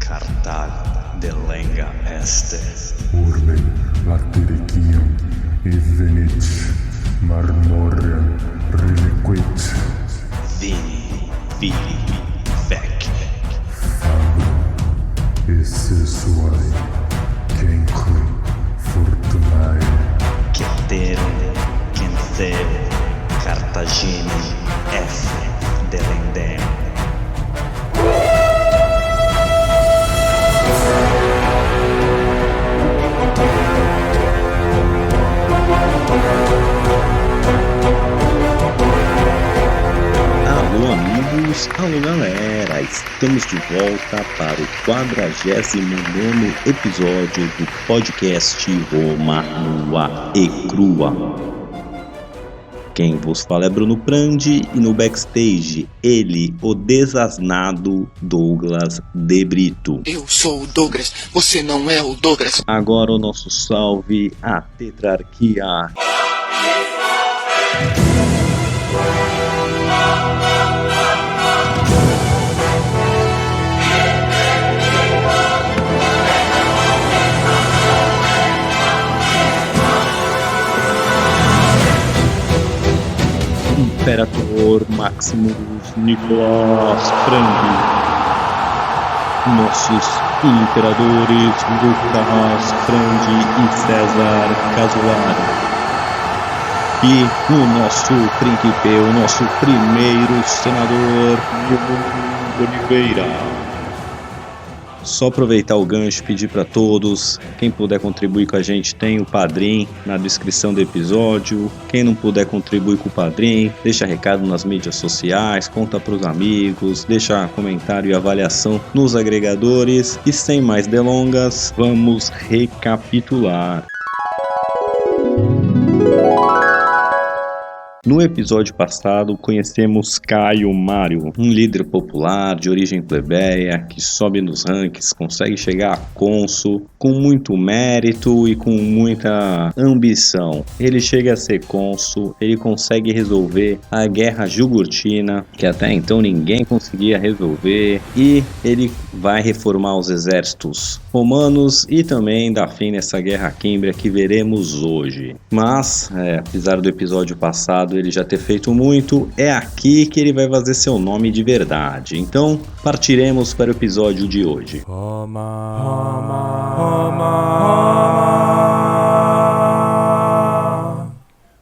Cartag delenga este. Urbe latericium evenit marmorem reliquit. Vini, vidi, vec. Fabrum essesuae cenque fortunae. Ceterum, Centeu, Cartaginem, F. delendem. Alô amigos, alô galera, estamos de volta para o 49º episódio do podcast Roma Nua e Crua. Quem vos fala é Bruno Prandi e no backstage ele, o desasnado Douglas De Brito. Eu sou o Douglas, você não é o Douglas. Agora o nosso salve à tetrarquia. Imperador Maximus Nicolas Prandi, nossos imperadores Lucas Prandi e César Casolaro, e o nosso príncipe, o nosso primeiro senador, Diogo Oliveira. Só aproveitar o gancho e pedir para todos, quem puder contribuir com a gente tem o Padrim na descrição do episódio. Quem não puder contribuir com o Padrim, deixa recado nas mídias sociais, conta para os amigos, deixa comentário e avaliação nos agregadores. E sem mais delongas, vamos recapitular. No episódio passado, conhecemos Caio Mário, um líder popular de origem plebeia que sobe nos rankings, consegue chegar a cônsul com muito mérito e com muita ambição. Ele chega a ser cônsul, ele consegue resolver a guerra jugurtina, que até então ninguém conseguia resolver, e ele vai reformar os exércitos romanos e também dar fim nessa guerra químbria que veremos hoje. Mas, apesar do episódio passado ele já ter feito muito, é aqui que ele vai fazer seu nome de verdade. Então, partiremos para o episódio de hoje.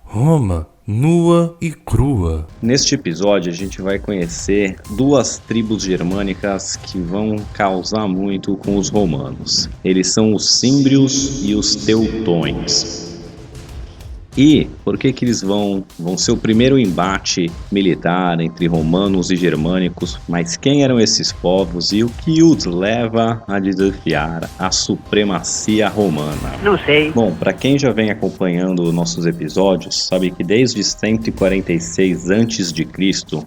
Roma nua e crua. Neste episódio a gente vai conhecer duas tribos germânicas que vão causar muito com os romanos. Eles são os Címbrios e os Teutões. E por que eles vão ser o primeiro embate militar entre romanos e germânicos? Mas quem eram esses povos e o que os leva a desafiar a supremacia romana? Não sei. Bom, para quem já vem acompanhando nossos episódios, sabe que desde 146 a.C.,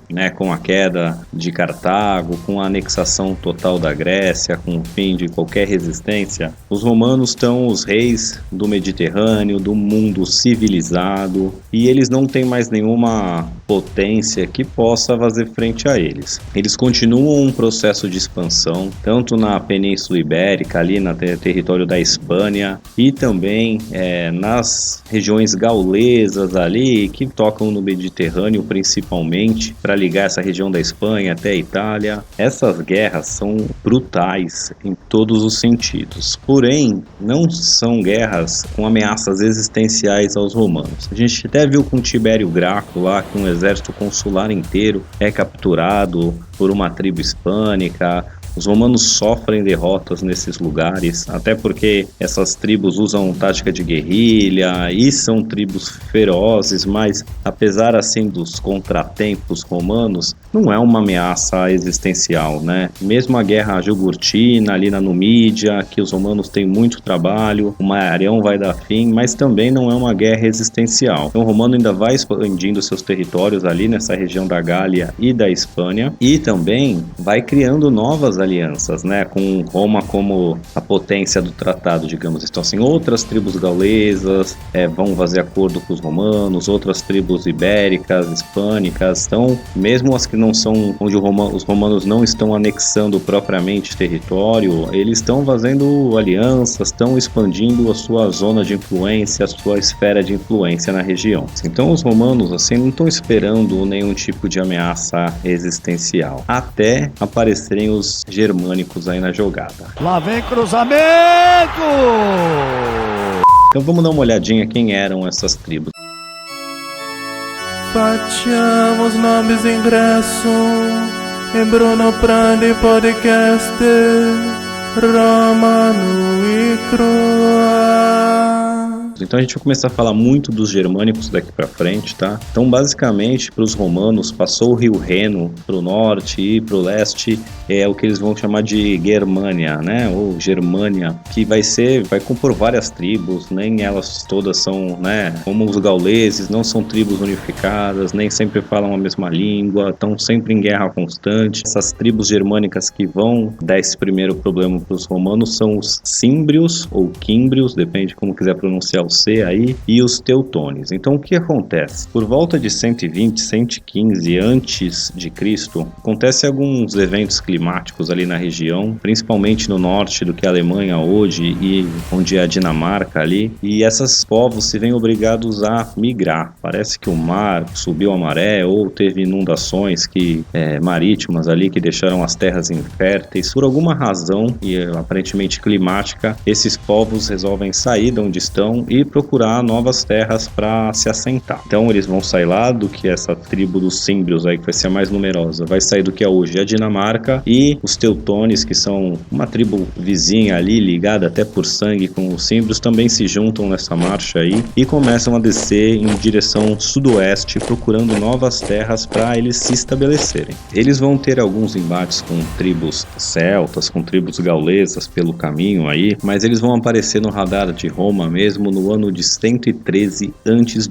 né, com a queda de Cartago, com a anexação total da Grécia, com o fim de qualquer resistência, os romanos são os reis do Mediterrâneo, do mundo civilizado, e eles não têm mais nenhuma potência que possa fazer frente a eles. Eles continuam um processo de expansão, tanto na Península Ibérica, ali no território da Espanha, e também nas regiões gaulesas ali, que tocam no Mediterrâneo principalmente, para ligar essa região da Espanha até a Itália. Essas guerras são brutais em todos os sentidos, porém não são guerras com ameaças existenciais aos romanos. A gente até viu com Tibério Graco lá que um exército consular inteiro é capturado por uma tribo hispânica. Os romanos sofrem derrotas nesses lugares, até porque essas tribos usam tática de guerrilha e são tribos ferozes, mas apesar assim dos contratempos romanos, não é uma ameaça existencial, né? Mesmo a guerra jugurtina ali na Numídia, que os romanos têm muito trabalho, o Marião vai dar fim, mas também não é uma guerra existencial. Então o romano ainda vai expandindo seus territórios ali nessa região da Gália e da Espanha, e também vai criando novas alianças, né, com Roma como a potência do tratado, digamos. Então, assim, outras tribos gaulesas vão fazer acordo com os romanos, outras tribos ibéricas, hispânicas. Então, mesmo as que não são, onde os romanos não estão anexando propriamente território, eles estão fazendo alianças, estão expandindo a sua zona de influência, a sua esfera de influência na região. Então, os romanos, assim, não estão esperando nenhum tipo de ameaça existencial, até aparecerem os germânicos aí na jogada. Lá vem cruzamento! Então vamos dar uma olhadinha quem eram essas tribos. Facciamo nomes ingresso em Bruno Prandi Podcast Romano e Crua. Então a gente vai começar a falar muito dos germânicos daqui pra frente, tá? Então basicamente para os romanos passou o rio Reno pro norte e pro leste, é o que eles vão chamar de Germânia, né? Ou Germânia, que vai compor várias tribos, nem elas todas são, né? Como os gauleses, não são tribos unificadas, nem sempre falam a mesma língua, estão sempre em guerra constante. Essas tribos germânicas que vão dar esse primeiro problema para os romanos são os címbrios ou químbrios, depende de como quiser pronunciar o C aí, e os teutones. Então o que acontece? Por volta de 120, 115 antes de Cristo, acontecem alguns eventos climáticos ali na região, principalmente no norte do que a Alemanha hoje e onde é a Dinamarca ali, e esses povos se veem obrigados a migrar. Parece que o mar subiu a maré ou teve inundações marítimas ali que deixaram as terras inférteis. Por alguma razão, e aparentemente climática, esses povos resolvem sair de onde estão e procurar novas terras para se assentar. Então eles vão sair lá do que essa tribo dos címbrios aí, que vai ser a mais numerosa, vai sair do que é hoje a Dinamarca, e os teutones, que são uma tribo vizinha ali, ligada até por sangue com os címbrios, também se juntam nessa marcha aí e começam a descer em direção sudoeste, procurando novas terras para eles se estabelecerem. Eles vão ter alguns embates com tribos celtas, com tribos gaulesas pelo caminho aí, mas eles vão aparecer no radar de Roma mesmo no ano de 113 a.C.,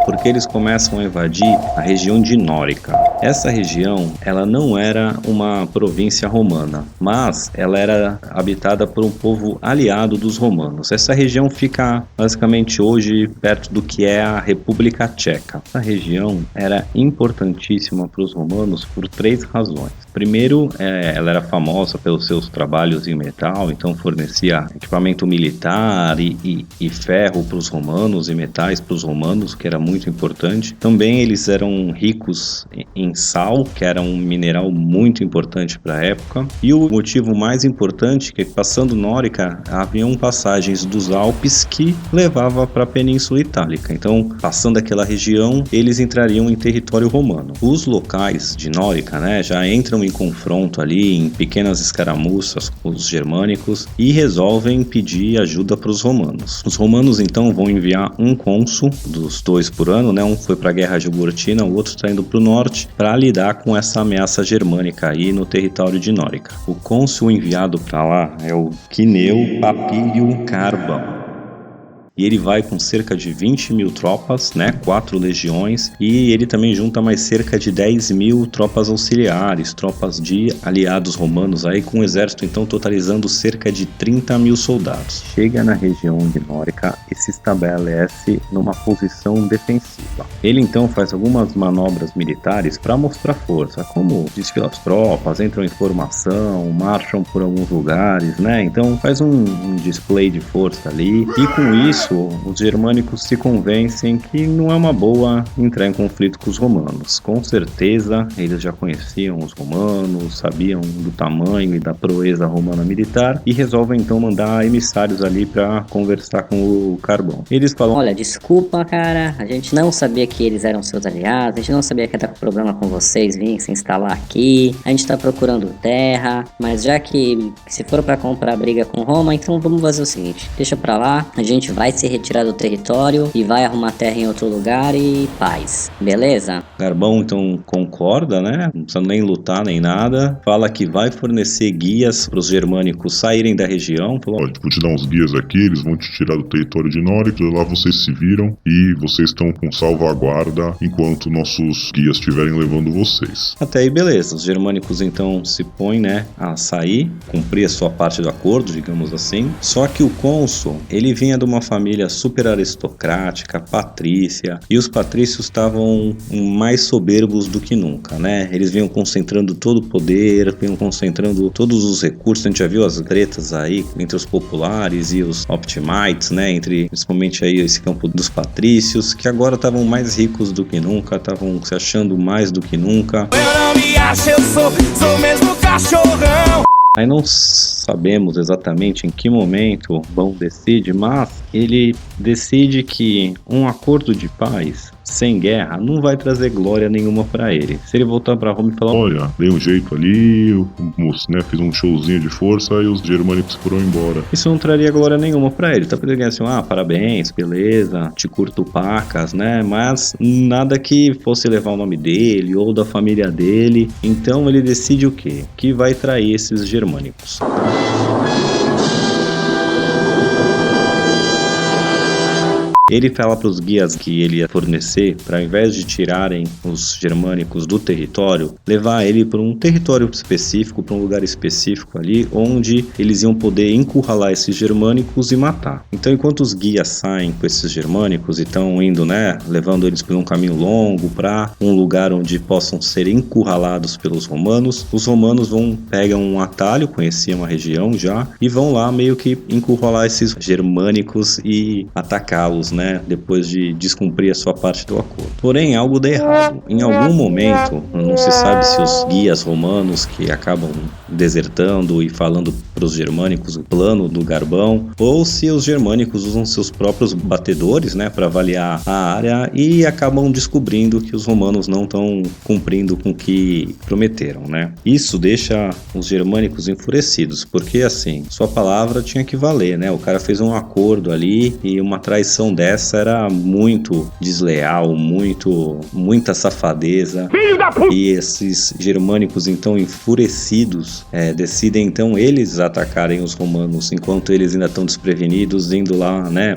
porque eles começam a invadir a região de Nórica. Essa região, ela não era uma província romana, mas ela era habitada por um povo aliado dos romanos. Essa região fica basicamente hoje perto do que é a República Tcheca. Essa região era importantíssima para os romanos por 3 razões. Primeiro, ela era famosa pelos seus trabalhos em metal, então fornecia equipamento militar e ferro para os romanos e metais para os romanos, que era muito importante. Também eles eram ricos em sal, que era um mineral muito importante para a época. E o motivo mais importante é que, passando Nórica, haviam passagens dos Alpes que levava para a Península Itálica. Então, passando aquela região, eles entrariam em território romano. Os locais de Nórica, né, já entram em confronto ali, em pequenas escaramuças com os germânicos, e resolvem pedir ajuda para os romanos. Os romanos então vão enviar um cônsul, dos 2 por ano, né? Um foi para a Guerra Jugurtina, o outro está indo para o norte para lidar com essa ameaça germânica aí no território de Nórica. O cônsul enviado para lá é o Quineu Papírio Carbão. E ele vai com cerca de 20 mil tropas, né, 4 legiões, e ele também junta mais cerca de 10 mil tropas auxiliares, tropas de aliados romanos, aí com um exército então totalizando cerca de 30 mil soldados. Chega na região de Nórica e se estabelece numa posição defensiva. Ele então faz algumas manobras militares para mostrar força, como desfila as tropas, entram em formação, marcham por alguns lugares, né, então faz um display de força ali, e com isso os germânicos se convencem que não é uma boa entrar em conflito com os romanos. Com certeza, eles já conheciam os romanos, sabiam do tamanho e da proeza romana militar, e resolvem então mandar emissários ali para conversar com o Carbão. Eles falam: olha, desculpa, cara, a gente não sabia que eles eram seus aliados, a gente não sabia que ia dar problema com vocês virem se instalar aqui, a gente tá procurando terra, mas já que se for para comprar briga com Roma, então vamos fazer o seguinte, deixa pra lá, a gente vai se retirar do território e vai arrumar terra em outro lugar e paz, beleza? Garbão então concorda, né? Não precisa nem lutar nem nada. Fala que vai fornecer guias para os germânicos saírem da região. Falou, Olha, vou te dar uns guias aqui, eles vão te tirar do território de Norix, lá vocês se viram e vocês estão com salvaguarda enquanto nossos guias estiverem levando vocês. até aí beleza. Os germânicos então se põem, né, a sair, cumprir a sua parte do acordo, digamos assim. Só que o cônsul, ele vinha de uma família super aristocrática, patrícia, e os patrícios estavam mais soberbos do que nunca, né? Eles vinham concentrando todo o poder, vinham concentrando todos os recursos. A gente já viu as tretas aí entre os populares e os optimites, né? Entre principalmente aí esse campo dos patrícios, que agora estavam mais ricos do que nunca, estavam se achando mais do que nunca. Eu não me acho, eu sou mesmo cachorrão. Aí não sabemos exatamente em que momento o Bão decide, mas ele decide que um acordo de paz sem guerra não vai trazer glória nenhuma pra ele. Se ele voltar pra Roma e falar, Olha, dei um jeito ali, né, fiz um showzinho de força e os germânicos foram embora. isso não traria glória nenhuma pra ele. Tá podendo ganhar assim, parabéns, beleza, te curto pacas, né? Mas nada que fosse levar o nome dele ou da família dele. Então ele decide o quê? Que vai trair esses germânicos. Ele fala para os guias que ele ia fornecer para, ao invés de tirarem os germânicos do território, levar ele para um território específico, para um lugar específico ali, onde eles iam poder encurralar esses germânicos e matar. Então, enquanto os guias saem com esses germânicos e estão indo, né, levando eles por um caminho longo para um lugar onde possam ser encurralados pelos romanos, os romanos pegam um atalho, conheciam a região já, e vão lá meio que encurralar esses germânicos e atacá-los, né, depois de descumprir a sua parte do acordo. Porém, algo dá errado. Em algum momento, não se sabe se os guias romanos que acabam desertando e falando para os germânicos o plano do Garbão, ou se os germânicos usam seus próprios batedores, né, para avaliar a área e acabam descobrindo que os romanos não estão cumprindo com o que prometeram, né? Isso deixa os germânicos enfurecidos, porque assim, sua palavra tinha que valer, né? O cara fez um acordo ali e uma traição dessa era muito desleal, muita safadeza. E esses germânicos então enfurecidos decidem então eles atacarem os romanos enquanto eles ainda estão desprevenidos, indo lá, né?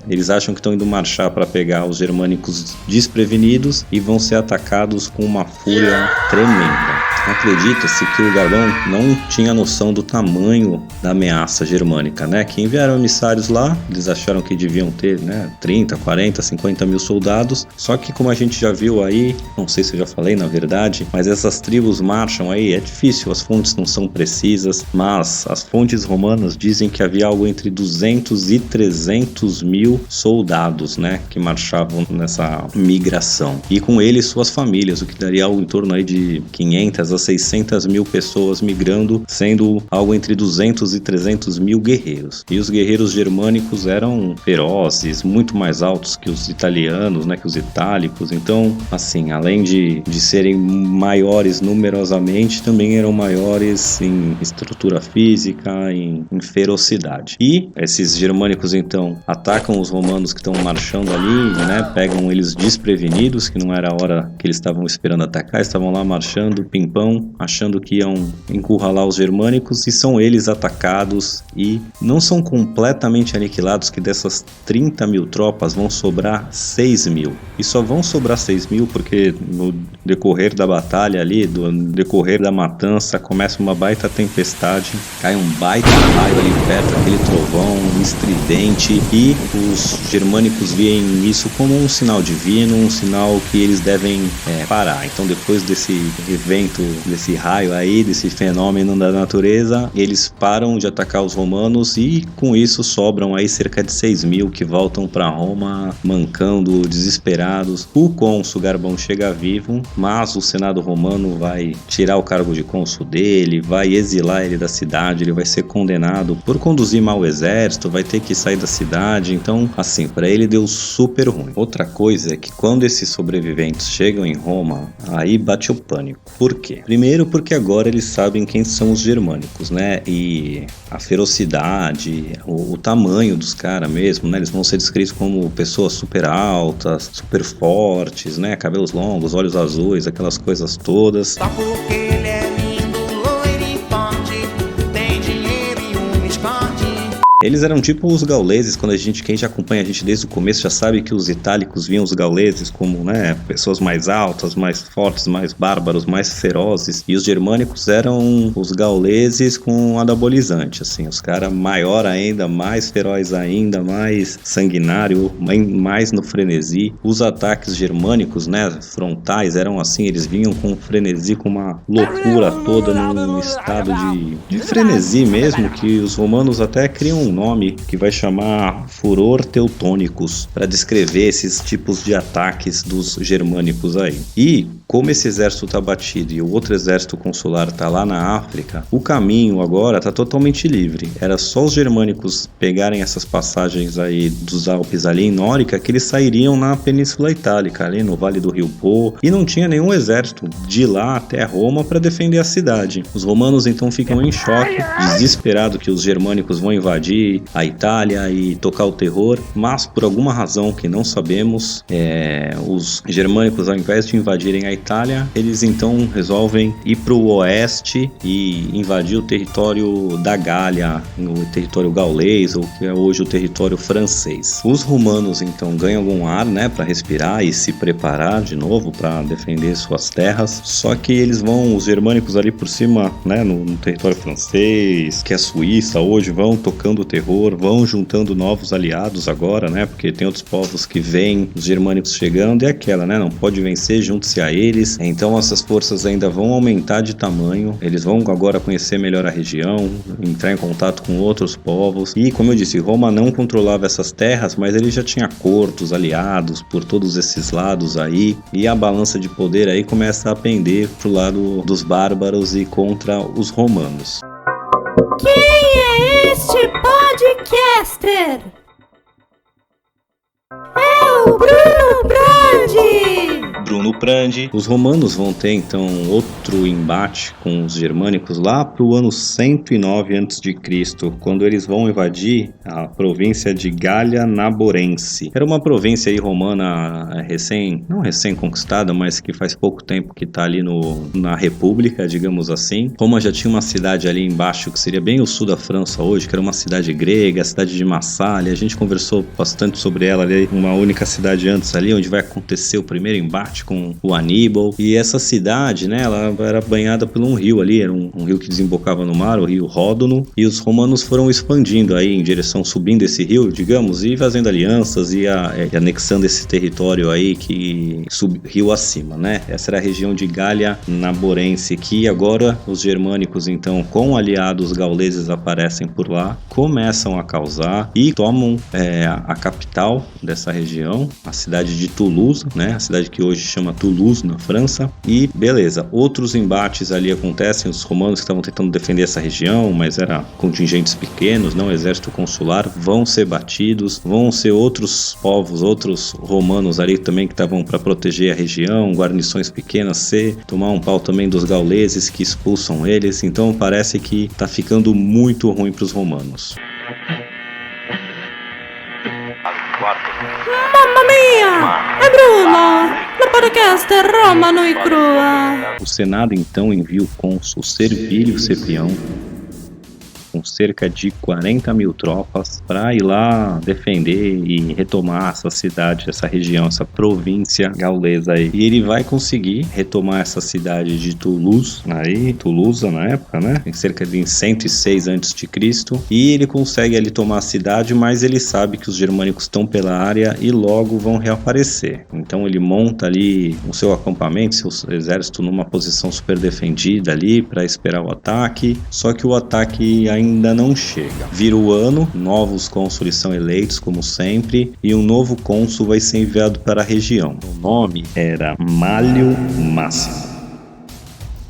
Eles acham que estão indo marchar para pegar os germânicos desprevenidos e vão ser atacados com uma fúria tremenda. Acredita-se que o Garbão não tinha noção do tamanho da ameaça germânica, né? Que enviaram emissários lá, eles acharam que deviam ter, né, 30, 40, 50 mil soldados, só que como a gente já viu aí, não sei se eu já falei na verdade, mas essas tribos marcham aí, é difícil, as fontes não são precisas, mas as fontes romanas dizem que havia algo entre 200 e 300 mil soldados, né, que marchavam nessa migração, e com eles suas famílias, o que daria algo em torno aí de 500 a 600 mil pessoas migrando, sendo algo entre 200 e 300 mil guerreiros. E os guerreiros germânicos eram ferozes, muito mais altos que os italianos, né, que os itálicos. Então, assim, além de serem maiores numerosamente, também eram maiores em estrutura física, em ferocidade. E esses germânicos, então, atacam os romanos que estão marchando ali, né, pegam eles desprevenidos, que não era a hora que eles estavam esperando atacar, estavam lá marchando, pimpão, achando que iam encurralar os germânicos, e são eles atacados e não são completamente aniquilados, que dessas 30 mil tropas vão sobrar 6 mil. E só vão sobrar 6 mil porque no decorrer da batalha ali, do decorrer da matança, começa uma baita tempestade, cai um baita raio ali perto, aquele trovão estridente, e os germânicos veem isso como um sinal divino, um sinal que eles devem parar. Então depois desse evento, desse raio aí, desse fenômeno da natureza, eles param de atacar os romanos e com isso sobram aí cerca de 6 mil que voltam para Roma mancando, desesperados. O cônsul Garbão chega vivo, mas o Senado romano vai tirar o cargo de cônsul dele, vai exilar ele da cidade, ele vai ser condenado por conduzir mal o exército, vai ter que sair da cidade. Então, assim, para ele deu super ruim. Outra coisa é que quando esses sobreviventes chegam em Roma, aí bate o pânico. Por quê? Primeiro porque agora eles sabem quem são os germânicos, né? E a ferocidade, o tamanho dos caras mesmo, né? Eles vão ser descritos como pessoas super altas, super fortes, né? Cabelos longos, olhos azuis, aquelas coisas todas. Só porque ele é lindo, loiro e forte, tem dinheiro e um esconde. Eles eram tipo os gauleses, quem já acompanha a gente desde o começo já sabe que os itálicos viam os gauleses como, né, pessoas mais altas, mais fortes, mais bárbaros, mais ferozes, e os germânicos eram os gauleses com anabolizante, assim, os caras maior ainda, mais feroz ainda, mais sanguinário, mais no frenesi. Os ataques germânicos, né, frontais, eram assim, eles vinham com frenesi, com uma loucura toda, num estado de frenesi mesmo, que os romanos até criam um nome que vai chamar furor teutônicos para descrever esses tipos de ataques dos germânicos aí. E como esse exército tá batido e o outro exército consular tá lá na África, o caminho agora tá totalmente livre. Era só os germânicos pegarem essas passagens aí dos Alpes ali em Nórica que eles sairiam na Península Itálica, ali no Vale do Rio Po, e não tinha nenhum exército de lá até Roma para defender a cidade. Os romanos então ficam em choque, desesperados que os germânicos vão invadir a Itália e tocar o terror, mas por alguma razão que não sabemos, os germânicos, ao invés de invadirem a Itália, eles então resolvem ir para o oeste e invadir o território da Gália, o território gaulês, ou que é hoje o território francês. Os romanos então ganham algum ar, né, para respirar e se preparar de novo para defender suas terras, só que eles vão, os germânicos ali por cima, né, no território francês, que é a Suíça hoje, vão tocando o terror, vão juntando novos aliados agora, né, porque tem outros povos que veem os germânicos chegando, e aquela, né, não pode vencer, junte-se a eles. Então essas forças ainda vão aumentar de tamanho, eles vão agora conhecer melhor a região, entrar em contato com outros povos, e como eu disse, Roma não controlava essas terras, mas ele já tinha acordos, aliados por todos esses lados aí, e a balança de poder aí começa a pender pro lado dos bárbaros e contra os romanos. Quem é este podcaster? É o Bruno Brandi! Bruno Prandi. Os romanos vão ter então outro embate com os germânicos lá pro ano 109 a.C., quando eles vão invadir a província de Gália Naborense. Era uma província aí romana não recém-conquistada, mas que faz pouco tempo que tá ali na República, digamos assim. Roma já tinha uma cidade ali embaixo, que seria bem o sul da França hoje, que era uma cidade grega, a cidade de Massalia. A gente conversou bastante sobre ela ali, uma única cidade antes ali, onde vai acontecer o primeiro embate com o Aníbal. E essa cidade, né, ela era banhada por um rio ali, era um rio que desembocava no mar, o rio Ródono, e os romanos foram expandindo aí em direção, subindo esse rio, digamos, e fazendo alianças e anexando esse território aí que rio acima, né? Essa era a região de Gália Naborense, que agora os germânicos, então, com aliados gauleses aparecem por lá, começam a causar e tomam a capital dessa região, a cidade de Toulouse, né? A cidade que hoje chama Toulouse, na França. E beleza, outros embates ali acontecem, os romanos que estavam tentando defender essa região, mas eram contingentes pequenos, não exército consular, vão ser batidos, vão ser outros povos, outros romanos ali também que estavam para proteger a região, guarnições pequenas, tomar um pau também dos gauleses que expulsam eles. Então parece que tá ficando muito ruim para os romanos. Mamma mia! É Bruno! No podcast Roma nua e crua! O Senado então envia o cônsul Servilio Cepião com cerca de 40 mil tropas para ir lá defender e retomar essa cidade, essa região, essa província gaulesa aí. E ele vai conseguir retomar essa cidade de Toulouse, Toulouse na época, né? Em cerca de 106 a.C. E ele consegue ali tomar a cidade, mas ele sabe que os germânicos estão pela área e logo vão reaparecer. Então ele monta ali o seu acampamento, seu exército numa posição super defendida ali para esperar o ataque. Só que o ataque ainda não chega. Vira o ano, novos cônsules são eleitos, como sempre, e um novo cônsul vai ser enviado para a região. O nome era Málio Máximo.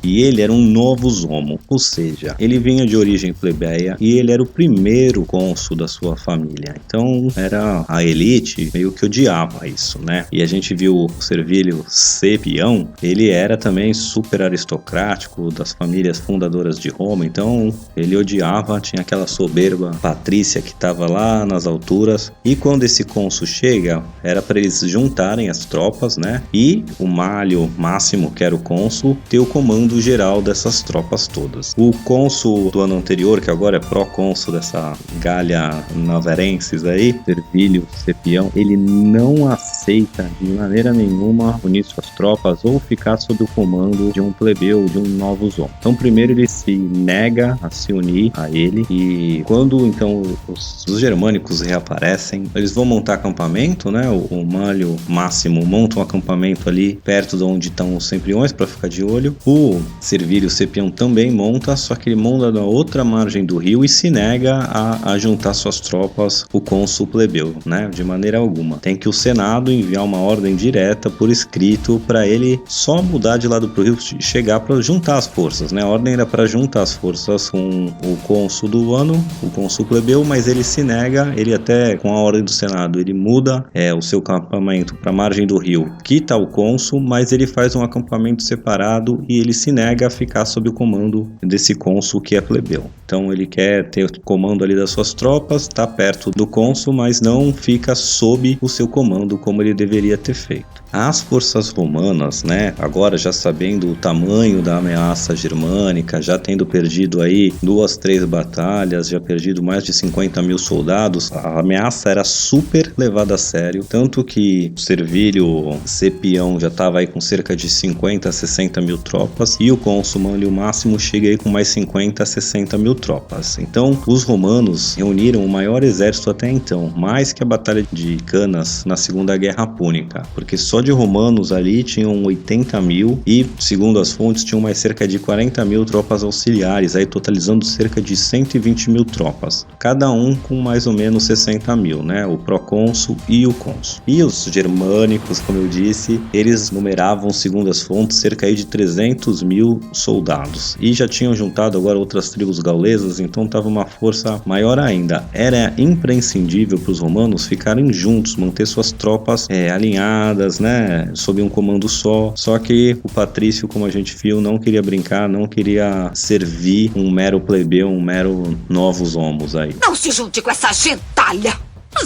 e ele era um novus homo, ou seja, ele vinha de origem plebeia e ele era o primeiro cônsul da sua família. Então era a elite meio que odiava isso, né? E a gente viu o Servilio Cepião, ele era também super aristocrático, das famílias fundadoras de Roma, então ele odiava, tinha aquela soberba patrícia que estava lá nas alturas. E quando esse cônsul chega, era para eles juntarem as tropas, né? E o Malio Máximo, que era o cônsul, ter o comando geral dessas tropas todas. O cônsul do ano anterior, que agora é pró-cônsul dessa Gália Naverensis aí, Servilio Cepião, ele não aceita de maneira nenhuma unir suas tropas ou ficar sob o comando de um plebeu, de um novus homo. Então primeiro ele se nega a se unir a ele, e quando então os germânicos reaparecem, eles vão montar acampamento, né? O Malio Máximo monta um acampamento ali perto de onde estão os centuriões para ficar de olho. O Servilio Cepião também monta, só que ele monta na outra margem do rio e se nega a juntar suas tropas, o cônsul plebeu, né? De maneira alguma. Tem que o Senado enviar uma ordem direta por escrito para ele só mudar de lado pro rio e chegar para juntar as forças, né? A ordem era para juntar as forças com o cônsul do ano, o cônsul plebeu, mas ele se nega, ele até com a ordem do Senado, ele muda o seu acampamento para a margem do rio, quita o cônsul, mas ele faz um acampamento separado e ele se nega a ficar sob o comando desse cônsul que é plebeu. Então ele quer ter o comando ali das suas tropas, tá perto do cônsul, mas não fica sob o seu comando como ele deveria ter feito. As forças romanas, né, agora já sabendo o tamanho da ameaça germânica, já tendo perdido aí 2, 3 batalhas, já perdido mais de 50 mil soldados, a ameaça era super levada a sério, tanto que o Servilio Cepião já estava aí com cerca de 50 a 60 mil tropas, e o cônsul Manlio Máximo chega aí com mais 50 a 60 mil tropas. Então os romanos reuniram o maior exército até então, mais que a Batalha de Canas na Segunda Guerra Púnica, porque só de romanos ali tinham 80 mil e, segundo as fontes, tinham mais cerca de 40 mil tropas auxiliares, aí totalizando cerca de 120 mil tropas, cada um com mais ou menos 60 mil, né? O procônsul e o cônsul. E os germânicos, como eu disse, eles numeravam, segundo as fontes, cerca de 300 mil soldados, e já tinham juntado agora outras tribos gaulesas, então estava uma força maior ainda. Era imprescindível para os romanos ficarem juntos, manter suas tropas alinhadas, né, sob um comando só que o patrício, como a gente viu, não queria brincar, não queria servir um mero plebeu, um mero novus homos aí. Não se junte com essa gentalha!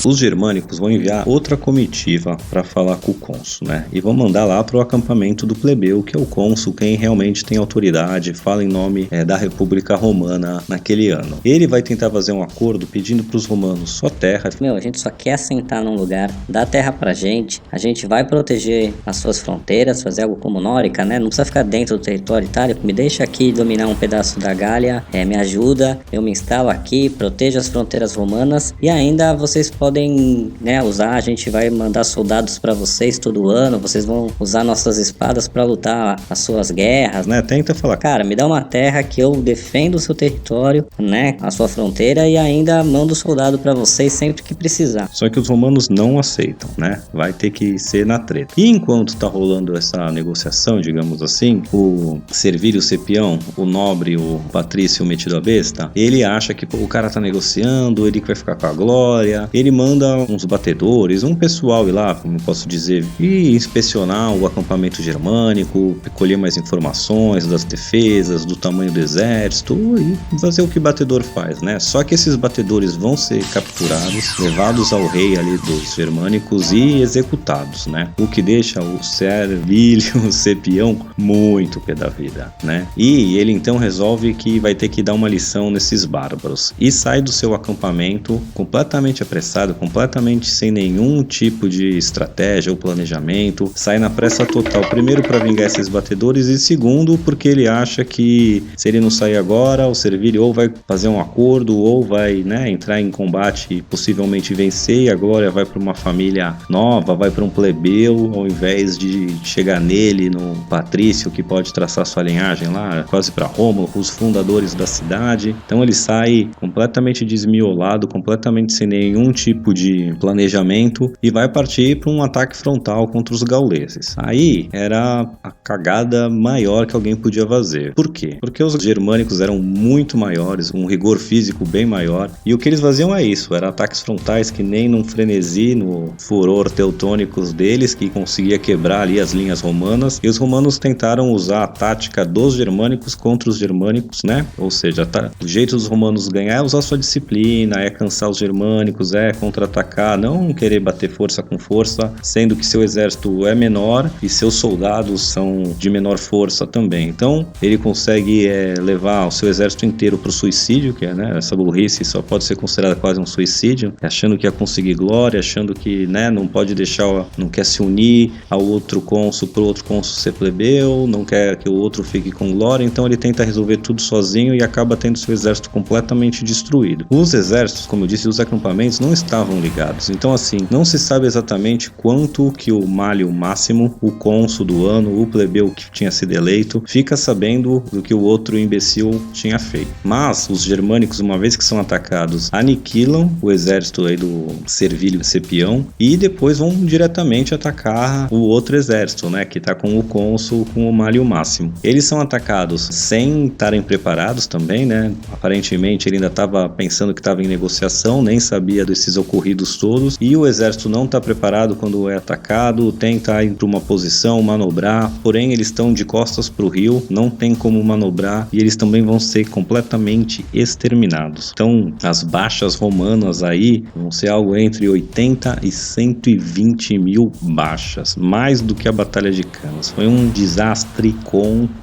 Os germânicos vão enviar outra comitiva para falar com o cônsul, né? E vão mandar lá para o acampamento do plebeu, que é o cônsul, quem realmente tem autoridade, fala em nome da República Romana naquele ano. Ele vai tentar fazer um acordo pedindo para os romanos só terra. A gente só quer assentar num lugar, dá terra pra gente, a gente vai proteger as suas fronteiras, fazer algo como Nórica, né? Não precisa ficar dentro do território itálico, me deixa aqui dominar um pedaço da Gália, me ajuda, eu me instalo aqui, protejo as fronteiras romanas e ainda vocês podem, né, usar, a gente vai mandar soldados para vocês todo ano, vocês vão usar nossas espadas para lutar as suas guerras, né? Tenta falar, cara, me dá uma terra que eu defendo o seu território, né, a sua fronteira, e ainda mando soldado para vocês sempre que precisar. Só que os romanos não aceitam, né? Vai ter que ser na treta. E enquanto tá rolando essa negociação, digamos assim, o Servilio Cepião, o nobre, o patrício metido a besta, ele acha que o cara tá negociando, ele que vai ficar com a glória, ele manda uns batedores, um pessoal ir lá, como eu posso dizer, e inspecionar o acampamento germânico, colher mais informações das defesas, do tamanho do exército e fazer o que batedor faz, né? Só que esses batedores vão ser capturados, levados ao rei ali dos germânicos e executados, né? O que deixa o Servilio Cepião muito pé da vida, né? E ele então resolve que vai ter que dar uma lição nesses bárbaros e sai do seu acampamento completamente apressado, completamente sem nenhum tipo de estratégia ou planejamento, sai na pressa total, primeiro para vingar esses batedores e segundo porque ele acha que se ele não sair agora, o Servilio ou vai fazer um acordo ou vai, né, entrar em combate e possivelmente vencer, e a glória vai para uma família nova, vai para um plebeu, ao invés de chegar nele, no patrício que pode traçar sua linhagem lá, quase para Roma, os fundadores da cidade. Então ele sai completamente desmiolado, completamente sem nenhum tipo de planejamento e vai partir para um ataque frontal contra os gauleses. Aí era a cagada maior que alguém podia fazer. Por quê? Porque os germânicos eram muito maiores, um rigor físico bem maior, e o que eles faziam é isso, eram ataques frontais que nem num frenesi, no furor teutônicos deles, que conseguia quebrar ali as linhas romanas, e os romanos tentaram usar a tática dos germânicos contra os germânicos, né? Ou seja, o jeito dos romanos ganhar é usar sua disciplina, é cansar os germânicos, é contra-atacar, não querer bater força com força, sendo que seu exército é menor e seus soldados são de menor força também. Então, ele consegue levar o seu exército inteiro para o suicídio, que é, né, essa burrice só pode ser considerada quase um suicídio, achando que ia conseguir glória, achando que, né, não pode deixar, não quer se unir ao outro cônsul para o outro cônsul ser plebeu, não quer que o outro fique com glória, então ele tenta resolver tudo sozinho e acaba tendo seu exército completamente destruído. Os exércitos, como eu disse, os acampamentos não estavam ligados, então assim, não se sabe exatamente quanto que o Malio Máximo, o cônsul do ano, o plebeu que tinha sido eleito, fica sabendo do que o outro imbecil tinha feito. Mas os germânicos, uma vez que são atacados, aniquilam o exército aí do Servilio Cepião e depois vão diretamente atacar o outro exército, né, que tá com o cônsul, com o Malio Máximo. Eles são atacados sem estarem preparados também, né, aparentemente ele ainda estava pensando que estava em negociação, nem sabia desses ocorridos todos, e o exército não está preparado quando é atacado, tenta ir para uma posição, manobrar, porém eles estão de costas para o rio, não tem como manobrar e eles também vão ser completamente exterminados. Então as baixas romanas aí vão ser algo entre 80 e 120 mil baixas, mais do que a Batalha de Canas. Foi um desastre completo.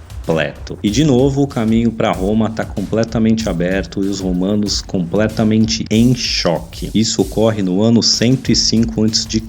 E de novo o caminho para Roma está completamente aberto e os romanos completamente em choque. Isso ocorre no ano 105 a.C.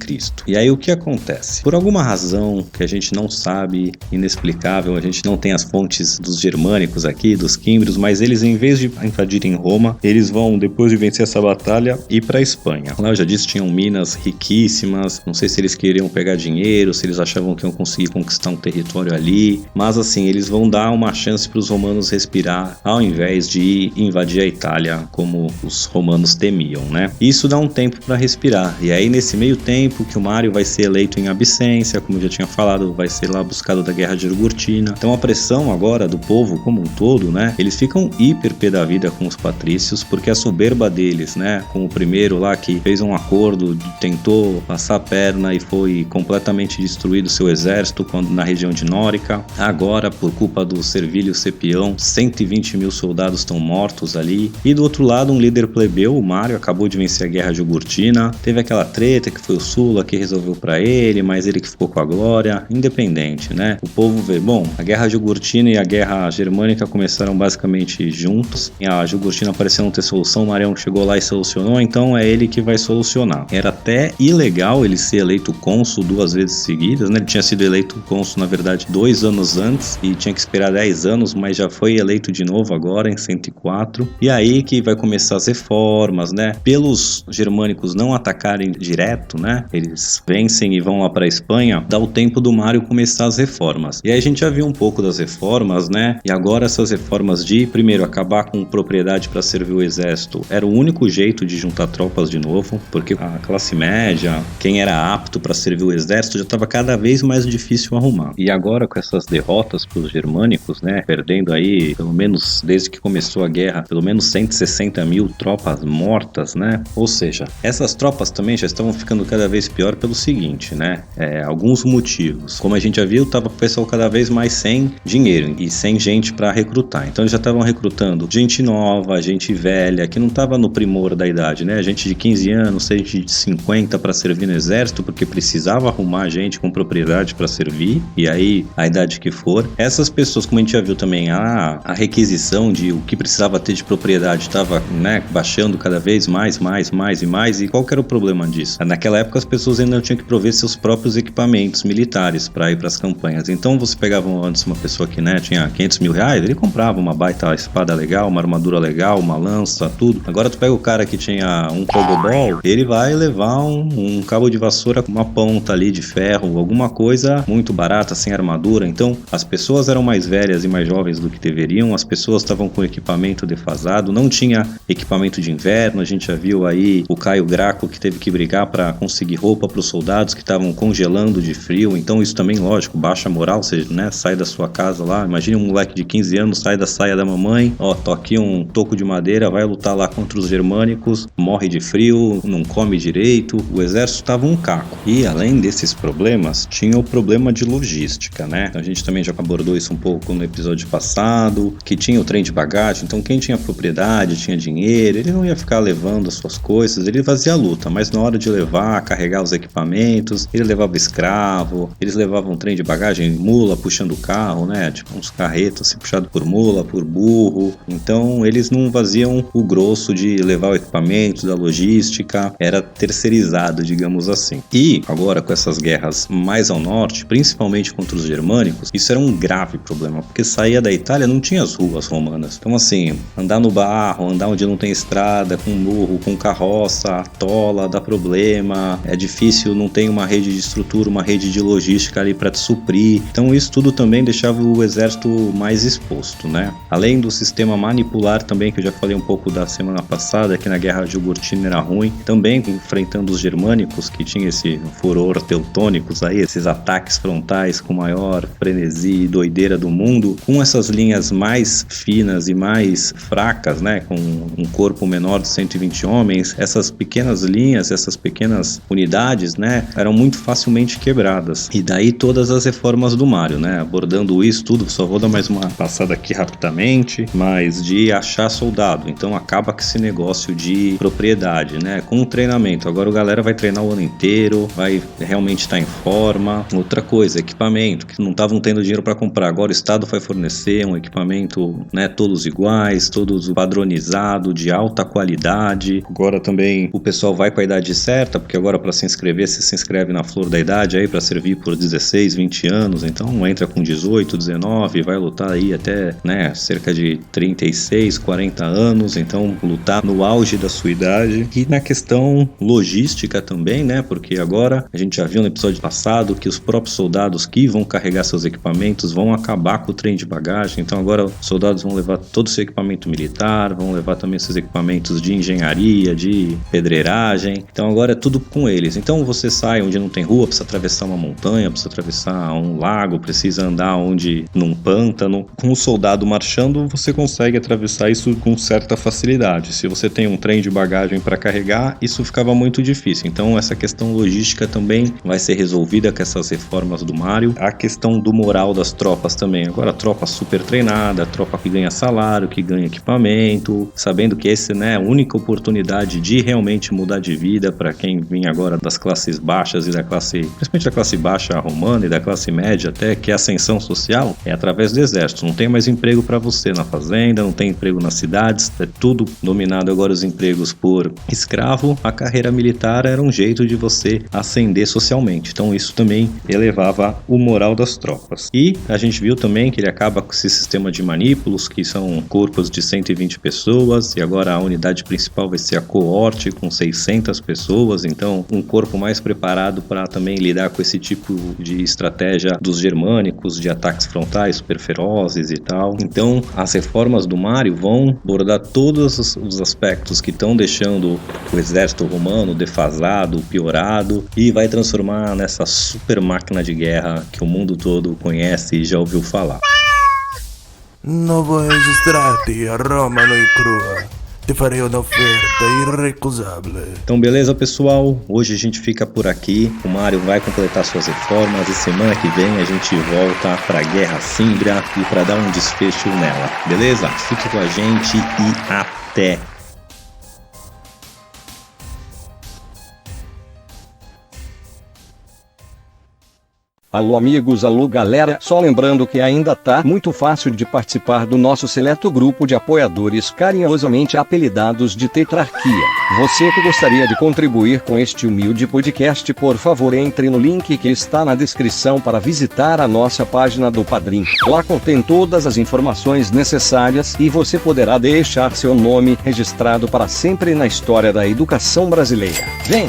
E aí o que acontece? Por alguma razão que a gente não sabe, inexplicável, a gente não tem as fontes dos germânicos aqui, dos químbrios, mas eles, em vez de invadirem Roma, eles vão, depois de vencer essa batalha, ir para a Espanha. Lá eu já disse, tinham minas riquíssimas, não sei se eles queriam pegar dinheiro, se eles achavam que iam conseguir conquistar um território ali, mas assim, eles vão dar uma chance para os romanos respirar ao invés de invadir a Itália como os romanos temiam, né? Isso dá um tempo para respirar. E aí nesse meio tempo que o Mário vai ser eleito em Abicência, como eu já tinha falado, vai ser lá buscado da Guerra de Jugurtina. Então a pressão agora do povo como um todo, né? Eles ficam hiper pé da vida com os patrícios, porque a soberba deles, né? Com o primeiro lá que fez um acordo, tentou passar a perna e foi completamente destruído seu exército na região de Nórica. Agora, por culpa do Servilio Cepião, 120 mil soldados estão mortos ali. E do outro lado, um líder plebeu, o Mário, acabou de vencer a Guerra Jugurtina. Teve aquela treta que foi o Sulla que resolveu pra ele, mas ele que ficou com a glória, independente, né? O povo vê, bom, a Guerra Jugurtina e a Guerra Germânica começaram basicamente juntos. E a Jugurtina pareceu não ter solução, o Marião chegou lá e solucionou, então é ele que vai solucionar. Era até ilegal ele ser eleito cônsul 2 vezes seguidas, né? Ele tinha sido eleito cônsul, na verdade, 2 anos antes e tinha que esperar 10 anos, mas já foi eleito de novo agora em 104. E aí que vai começar as reformas, né? Pelos germânicos não atacarem direto, né? Eles vencem e vão lá para a Espanha, dá o tempo do Mário começar as reformas. E aí a gente já viu um pouco das reformas, né? E agora essas reformas de, primeiro, acabar com propriedade para servir o exército era o único jeito de juntar tropas de novo, porque a classe média, quem era apto para servir o exército, já estava cada vez mais difícil arrumar. E agora com essas derrotas para os germânicos, né? Perdendo aí, pelo menos desde que começou a guerra, pelo menos 160 mil tropas mortas, né? Ou seja, essas tropas também já estavam ficando cada vez pior pelo seguinte, né? Alguns motivos. Como a gente já viu, tava o pessoal cada vez mais sem dinheiro e sem gente para recrutar. Então eles já estavam recrutando gente nova, gente velha, que não tava no primor da idade, né? Gente de 15 anos, gente de 50 para servir no exército, porque precisava arrumar gente com propriedade para servir, e aí a idade que for. Essas pessoas, como a gente já viu também, a requisição de o que precisava ter de propriedade estava, né, baixando cada vez mais, e qual que era o problema disso? Naquela época as pessoas ainda tinham que prover seus próprios equipamentos militares para ir para as campanhas. Então você pegava antes uma pessoa que, né, tinha 500 mil reais, ele comprava uma baita espada legal, uma armadura legal, uma lança, tudo. Agora tu pega o cara que tinha um pogobol, ele vai levar um cabo de vassoura com uma ponta ali de ferro, alguma coisa muito barata, sem armadura. Então as pessoas eram mais velhas e mais jovens do que deveriam, as pessoas estavam com equipamento defasado, não tinha equipamento de inverno, a gente já viu aí o Caio Graco que teve que brigar para conseguir roupa para os soldados que estavam congelando de frio, então isso também, lógico, baixa a moral, você, né, sai da sua casa lá, imagine um moleque de 15 anos, sai da saia da mamãe, ó, tô aqui um toco de madeira, vai lutar lá contra os germânicos, morre de frio, não come direito, o exército tava um caco. E além desses problemas, tinha o problema de logística, né? A gente também já abordou isso um pouco no episódio passado, que tinha o trem de bagagem, então quem tinha propriedade, tinha dinheiro, ele não ia ficar levando as suas coisas, ele fazia a luta, mas na hora de levar, carregar os equipamentos, ele levava escravo, eles levavam um trem de bagagem, mula puxando o carro, né? Tipo uns carretos assim, puxado por mula, por burro, então eles não faziam o grosso de levar o equipamento, da logística, era terceirizado, digamos assim. E agora com essas guerras mais ao norte, principalmente contra os germânicos, isso era um grave problema, porque saía da Itália, não tinha as ruas romanas. Então assim, andar no barro, andar onde não tem estrada, com burro, com carroça, atola, dá problema, é difícil, não tem uma rede de estrutura, uma rede de logística ali para te suprir. Então isso tudo também deixava o exército mais exposto, né? Além do sistema manipular também, que eu já falei um pouco da semana passada, que na guerra Jugurtina era ruim, também enfrentando os germânicos, que tinha esse furor teutônicos aí, esses ataques frontais com maior frenesi e doideira do mundo, com essas linhas mais finas e mais fracas, né, com um corpo menor de 120 homens, essas pequenas linhas, essas pequenas unidades, né, eram muito facilmente quebradas. E daí todas as reformas do Mário, né, abordando isso tudo, só vou dar mais uma passada aqui rapidamente, mas de achar soldado, então acaba com esse negócio de propriedade, né, com o treinamento, agora a galera vai treinar o ano inteiro, vai realmente estar em forma. Outra coisa, equipamento, que não estavam tendo dinheiro para comprar, agora o Estado vai fornecer um equipamento, né, todos iguais, todos padronizado, de alta qualidade. Agora também o pessoal vai com a idade certa, porque agora para se inscrever, você se inscreve na flor da idade aí para servir por 16, 20 anos, então entra com 18, 19, vai lutar aí até, né, cerca de 36, 40 anos, então lutar no auge da sua idade. E na questão logística também, né, porque agora a gente já viu no episódio passado que os próprios soldados que vão carregar seus equipamentos vão acabar com o trem de bagagem, então agora os soldados vão levar todo o seu equipamento militar, vão levar também seus equipamentos de engenharia, de pedreiragem, então agora é tudo com eles. Então você sai onde não tem rua, precisa atravessar uma montanha, precisa atravessar um lago, precisa andar onde num pântano, com o soldado marchando você consegue atravessar isso com certa facilidade. Se você tem um trem de bagagem para carregar, isso ficava muito difícil, então essa questão logística também vai ser resolvida com essas reformas do Mário. A questão do moral das tropas também, agora a tropa super treinada, a tropa que ganha salário, que ganha equipamento, sabendo que essa, né, é a única oportunidade de realmente mudar de vida para quem vem agora das classes baixas e da classe, principalmente da classe baixa romana e da classe média até, que é a ascensão social, é através do exército. Não tem mais emprego para você na fazenda, não tem emprego nas cidades, é tudo dominado agora os empregos por escravo. A carreira militar era um jeito de você ascender socialmente, então isso também elevava o moral das tropas. E a gente viu também que ele acaba com esse sistema de manípulos, que são corpos de 120 pessoas, e agora a unidade principal vai ser a coorte com 600 pessoas, então um corpo mais preparado para também lidar com esse tipo de estratégia dos germânicos, de ataques frontais super ferozes e tal. Então as reformas do Mário vão abordar todos os aspectos que estão deixando o exército romano defasado, piorado, e vai transformar nessa super máquina de guerra que o mundo todo conhece e já ouviu falar. Nuovo registrati a Roma noi crua. Te farei uma oferta irrecusável. Então beleza, pessoal, hoje a gente fica por aqui, o Mário vai completar suas reformas e semana que vem a gente volta pra Guerra Símbria e pra dar um desfecho nela, beleza? Fique com a gente e até! Alô amigos, alô galera, só lembrando que ainda tá muito fácil de participar do nosso seleto grupo de apoiadores carinhosamente apelidados de Tetrarquia. Você que gostaria de contribuir com este humilde podcast, por favor entre no link que está na descrição para visitar a nossa página do Padrim. Lá contém todas as informações necessárias e você poderá deixar seu nome registrado para sempre na história da educação brasileira. Vem!